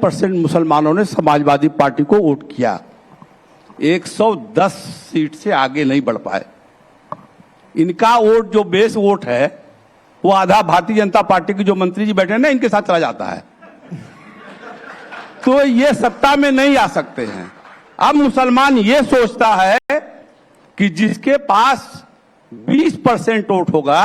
22% मुसलमानों ने समाजवादी पार्टी को वोट किया। 110 सीट से आगे नहीं बढ़ पाए। इनका वोट जो बेस वोट है वो आधा भारतीय जनता पार्टी के जो मंत्री जी बैठे हैं ना, इनके साथ चला जाता है। तो ये सत्ता में नहीं आ सकते हैं। अब मुसलमान ये सोचता है कि जिसके पास 20% वोट होगा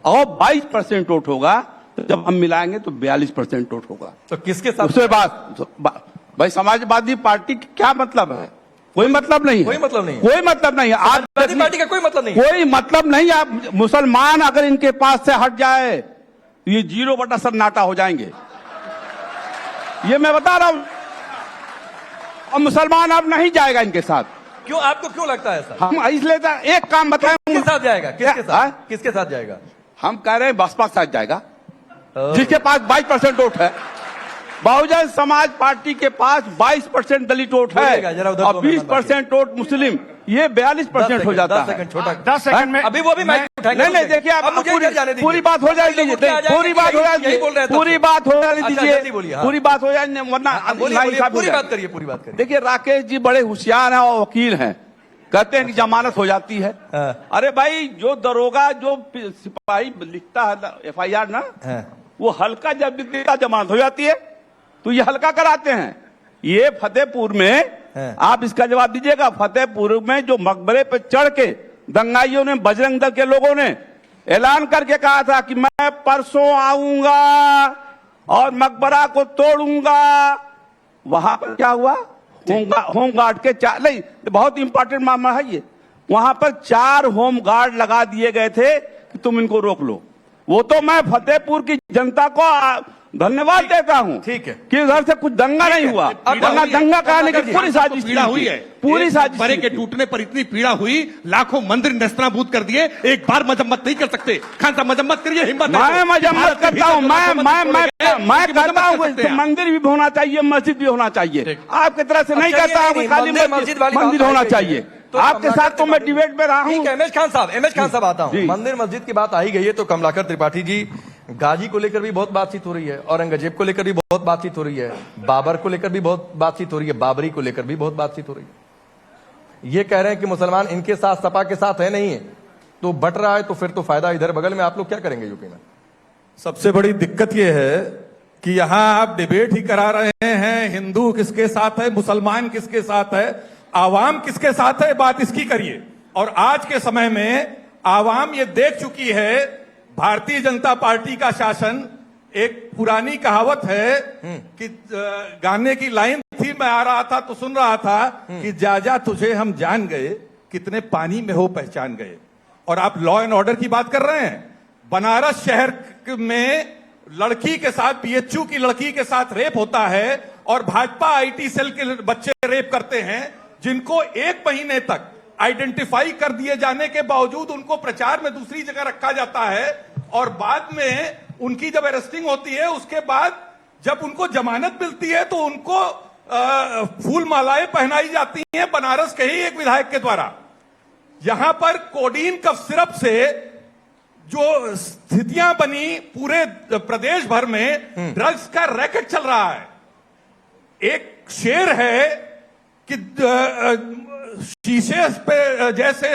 और 22% वोट होगा, तो जब हम मिलाएंगे तो 42% वोट होगा। तो किसके साथ? उसके बाद भाई समाजवादी पार्टी की क्या मतलब है? कोई मतलब नहीं है। कोई मतलब नहीं है। कोई मतलब नहीं है। आप समाजवादी पार्टी का कोई मतलब नहीं है। कोई मतलब नहीं। आप मुसलमान अगर इनके पास से हट जाए तो ये 0 सन्नाटा हो जाएंगे। ये मैं बता रहा हूं। और मुसलमान अब नहीं जाएगा इनके साथ। क्यों? आपको क्यों लगता है ऐसा? हम इसलिए एक काम बताएं। किसके साथ जाएगा? किसके साथ? किसके साथ जाएगा? हम कह रहे हैं बसपा के साथ जाएगा, जिसके पास 22% वोट है। बहुजन समाज पार्टी के पास 22% दलित वोट है और 20% वोट मुस्लिम। ये 42% हो जाता है। 10 सेकंड में अभी वो भी माइक उठाएंगे। नहीं देखिए, आप पूरी बात हो जाए दीजिए। पूरी बात हो जाए, पूरी बात हो जाने दीजिए। पूरी बात हो जाए, वरना पूरी बात करिए। पूरी बात करिए। देखिए, राकेश जी बड़े होशियार हैं और वकील हैं। कहते हैं कि जमानत हो जाती है। अरे भाई, जो दरोगा जो सिपाही लिखता है FIR ना, वो हल्का जब लिखता जमानत हो जाती है, तो ये हल्का कराते हैं। ये फतेहपुर में आप इसका जवाब दीजिएगा। फतेहपुर में जो मकबरे पे चढ़ के दंगाइयों ने, बजरंग दल के लोगों ने ऐलान करके कहा था कि मैं परसों आऊंगा और मकबरा को तोड़ूंगा, वहां पर क्या हुआ? होमगार्ड के 4, नहीं बहुत इंपॉर्टेंट मामला है ये, वहां पर 4 होमगार्ड लगा दिए गए थे कि तुम इनको रोक लो। वो तो मैं फतेहपुर की जनता को धन्यवाद देता हूं। ठीक है कि उधर से कुछ दंगा नहीं हुआ। दंगा कराने की पूरी साजिश पीड़ा हुई है। पूरी साजिश। बड़े के टूटने पर इतनी पीड़ा हुई, लाखों मंदिर नस्तनाबूद कर दिए। एक बार मजम्मत नहीं कर सकते। खान साहब मजम्मत करिए, हिम्मत। मैं मजम्मत करता हूं। मैं करता हूं। तो मंदिर भी होना चाहिए, मस्जिद भी होना चाहिए। आपकी तरह से नहीं कहता हूं खाली मंदिर होना चाहिए। आपके साथ तो मैं डिबेट में रहा हूं। एमएच खान साहब आता हूं। मंदिर मस्जिद की बात आई गई है तो कमलाकर त्रिपाठी जी, गाजी को लेकर भी बहुत बातचीत हो रही है, औरंगजेब को लेकर भी बहुत बातचीत हो रही है, बाबर को लेकर भी बहुत बातचीत हो रही है, बाबरी को लेकर भी बहुत बातचीत हो रही है। ये कह रहे हैं कि मुसलमान इनके साथ, सपा के साथ है नहीं है, तो बट रहा है, तो फिर तो फायदा इधर बगल में। आप लोग क्या करेंगे यूपी में? सबसे बड़ी दिक्कत यह है कि यहां आप डिबेट ही करा रहे हैं, हिंदू किसके साथ है, मुसलमान किसके साथ है, आवाम किसके साथ है, बात इसकी करिए। और आज के समय में आवाम ये देख चुकी है, भारतीय जनता पार्टी का शासन, एक पुरानी कहावत है कि गाने की लाइन थी, मैं आ रहा था तो सुन रहा था कि जा जा तुझे हम जान गए, कितने पानी में हो पहचान गए। और आप लॉ एंड ऑर्डर की बात कर रहे हैं। बनारस शहर में लड़की के साथ, BHU की लड़की के साथ रेप होता है और भाजपा IT सेल के बच्चे रेप करते हैं, जिनको 1 महीने तक आइडेंटिफाई कर दिए जाने के बावजूद उनको प्रचार में दूसरी जगह रखा जाता है और बाद में उनकी जब अरेस्टिंग होती है, उसके बाद जब उनको जमानत मिलती है तो उनको फूल मालाएं पहनाई जाती हैं बनारस के ही एक विधायक के द्वारा। यहां पर कोडीन कफ सिरप से जो स्थितियां बनी पूरे प्रदेश भर में, ड्रग्स का रैकेट चल रहा है। एक शेर है कि शीशे पे जैसे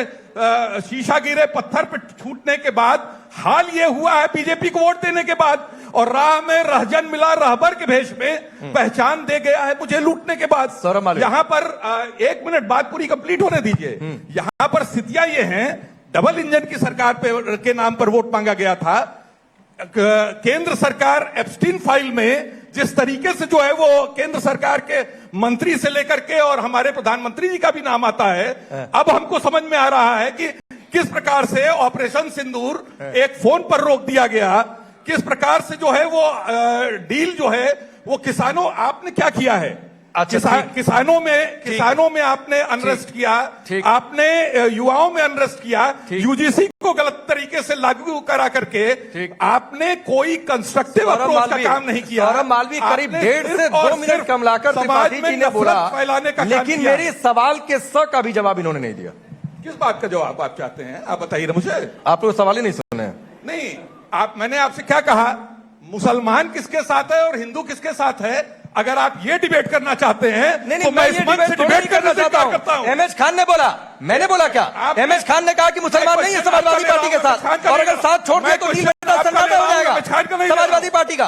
शीशा गिरे पत्थर पे छूटने के बाद हाल ये हुआ है बीजेपी को वोट देने के बाद, और राह में रहजन मिला रहबर के भेष में, पहचान दे गया है मुझे लूटने के बाद। यहां पर 1 मिनट बात पूरी कंप्लीट होने दीजिए। यहां पर स्थितियां ये हैं, डबल इंजन की सरकार के नाम पर वोट मांगा गया था। केंद्र सरकार एप्स्टीन फाइल में जिस तरीके से जो है वो केंद्र सरकार के मंत्री से लेकर के और हमारे प्रधानमंत्री जी का भी नाम आता है, अब हमको समझ में आ रहा है कि किस प्रकार से ऑपरेशन सिंदूर एक फोन पर रोक दिया गया, किस प्रकार से जो है वो डील जो है वो किसानों, आपने क्या किया है? किसानों में आपने अनरेस्ट किया, आपने युवाओं में अनरेस्ट किया, UGC को गलत तरीके से लागू करा करके आपने कोई कंस्ट्रक्टिव अप्रोच का काम नहीं किया। सौरभ मालवी करीब 1.5 से 2 मिनट कमलाकर त्रिपाठी जी ने बोला, लेकिन मेरे सवाल के स का भी जवाब इन्होंने नहीं दिया। किस बात का जवाब आप चाहते हैं? आप बताइए ना मुझे। आप लोग सवाल ही नहीं सुने। नहीं, मैंने आपसे क्या कहा? मुसलमान किसके साथ है और हिंदू किसके साथ है, अगर आप ये डिबेट करना चाहते हैं नहीं, तो मैं इस ये मंच से डिबेट करना चाहता हूं। एमएच खान ने बोला, मैंने बोला क्या? एमएच खान ने कहा कि मुसलमान नहीं है समाजवादी पार्टी के साथ, और अगर साथ छोड़ दिया तो 3 घंटा सन्नाटा हो जाएगा समाजवादी पार्टी का।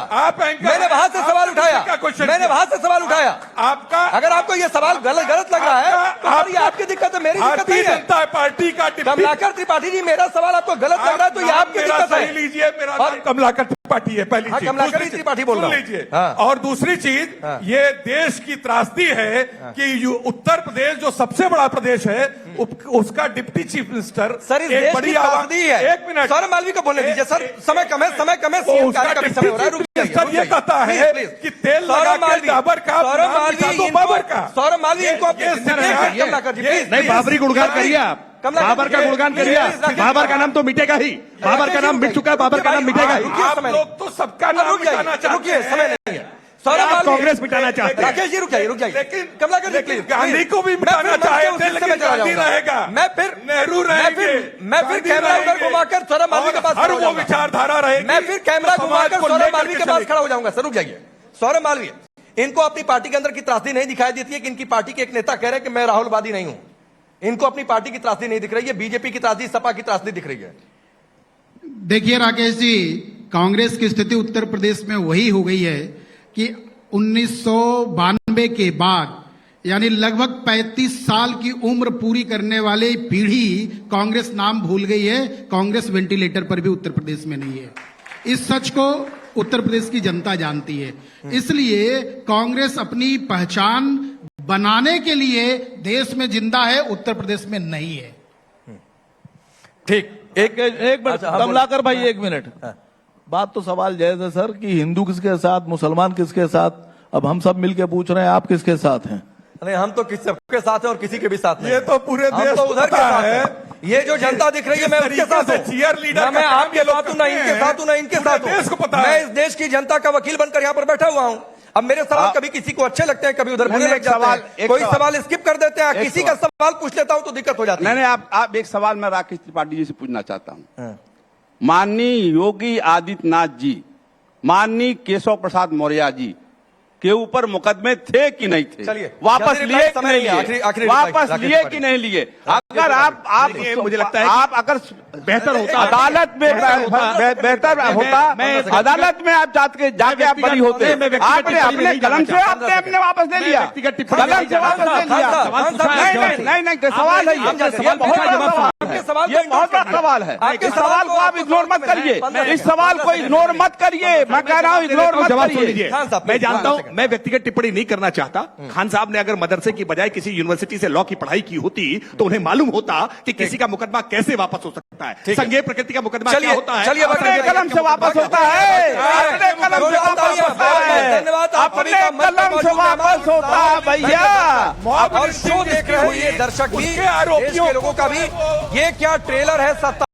मैंने वहां से सवाल उठाया, मैंने वहां से सवाल उठाया। आपका अगर आपको ये सवाल गलत लग रहा है तो फिर ये आपकी दिक्कत है, मेरी दिक्कत नहीं है। जनता पार्टी का कमलाकर त्रिपाठी जी, मेरा सवाल आपको गलत लग रहा है तो ये आपकी दिक्कत है। लीजिए, मेरा नाम कमलाकर त्रिपाठी है, पहली चीज। कमलाकर त्रिपाठी बोल रहा हूं। लीजिए, हाँ। और दूसरी चीज, ये देश की त्रासदी है कि उत्तर प्रदेश जो सबसे बड़ा प्रदेश है, उसका डिप्टी चीफ मिनिस्टर सर इस देश की त्रासदी है। 1 मिनट, सौरभ मालवी को बोलने दीजिए सर, समय कम है, समय कम है। तो उसका डिप्टी चीफ मिनिस्टर ये कहता है कि तेल लगा के बाबर का सौरभ मालवी इनको कमलाकर जी प्लीज नहीं, बाबरी गुणगान करिए आप, बाबर का गुणगान करिए आप। बाबर का नाम तो मिटेगा ही, बाबर का नाम मिट चुका है, बाबर का नाम मिटेगा ही। आप लोग तो सबका नाम मिटाना चाहते रुकिए, समय हैं। नहीं है। सौरभ आप कांग्रेस मिटाना चाहते हैं। राकेश जी रुक जाइए। लेकिन कमलाकर जी लेकिन गांधी को भी मिटाना चाहते हैं, लेकिन गांधी रहेगा, मैं फिर नेहरू रहेंगे, मैं फिर कैमरा उधर घुमाकर सौरभ मालवी के पास हर वो विचारधारा रहेगी। मैं फिर कैमरा घुमाकर सौरभ मालवी के पास खड़ा हो जाऊंगा। सर रुक जाइए। सौरभ मालवी, इनको अपनी पार्टी के अंदर की त्रासदी नहीं दिखाई देती है कि इनकी पार्टी के एक नेता कह रहे हैं कि मैं राहुलवादी नहीं हूं। इनको अपनी पार्टी की त्रासदी नहीं दिख रही है, बीजेपी की त्रासदी, सपा की त्रासदी दिख रही है। देखिए राकेश जी, कांग्रेस की स्थिति उत्तर प्रदेश में वही हो गई है कि 1992 के बाद, यानी लगभग 35 साल की उम्र पूरी करने वाली पीढ़ी कांग्रेस नाम भूल गई है। कांग्रेस वेंटिलेटर पर भी उत्तर प्रदेश में नहीं है। इस सच को उत्तर प्रदेश की जनता जानती है। इसलिए कांग्रेस अपनी पहचान बनाने के लिए देश में जिंदा है, उत्तर प्रदेश में नहीं है। ठीक, एक मिनट कमलाकर भाई, 1 मिनट। बात तो सवाल जायज है सर कि हिंदू किसके साथ, मुसलमान किसके साथ। अब हम सब मिलके पूछ रहे हैं आप किसके साथ हैं? नहीं, हम तो किसी के साथ हैं और किसी के भी साथ नहीं। ये तो पूरे हम देश तो उधर के साथ है। हैं। ये जो जनता दिख रही है मैं उसके साथ हूं। चीयर लीडर, मैं आपके साथ हूं, ना इनके साथ हूं, ना इनके साथ हूं। देश को पता है। मैं इस देश की जनता का वकील बनकर यहाँ पर बैठा हुआ हूं। अब मेरे सवाल कभी किसी को अच्छे लगते हैं, कभी उधर बुरे लग जाते हैं, कोई सवाल स्किप कर देते हैं, किसी का सवाल पूछ लेता हूं तो दिक्कत हो जाती है। नहीं, आप एक सवाल मैं राकेश त्रिपाठी जी से पूछना चाहता हूं। माननीय योगी आदित्यनाथ जी, माननीय केशव प्रसाद मौर्य जी के ऊपर मुकदमे थे कि नहीं थे? चलिए, वापस लिए कि नहीं लिए? वापस लिए कि नहीं लिए? अगर आप मुझे लगता है आप अगर बेहतर होता, अदालत में बेहतर होता, अदालत में आप जाके आप बरी होते। आपने अपने कलम से आपने वापस ले लिया, कलम से वापस ले लिया। नहीं, सवाल है ये बहुत बड़ा सवाल है। इस सवाल को आप इग्नोर मत करिए, इस सवाल को इग्नोर मत करिए। मैं कह रहा हूँ इग्नोर मत करिए। मैं जानता हूं, मैं व्यक्तिगत टिप्पणी नहीं करना चाहता। खान साहब ने अगर मदरसे की बजाय किसी यूनिवर्सिटी से लॉ की पढ़ाई की होती तो उन्हें मालूम होता कि किसी का मुकदमा कैसे वापस हो सकता है, संज्ञेय प्रकृति का मुकदमा क्या होता है। चलिए, अपने कलम से वापस होता है, अपने कलम से वापस होता है, धन्यवाद। अपने कलम से वापस होता है भैया। और शो देख रहे हैं ये दर्शक भी, देश के लोगों का भी, ये क्या ट्रेलर है सत्ता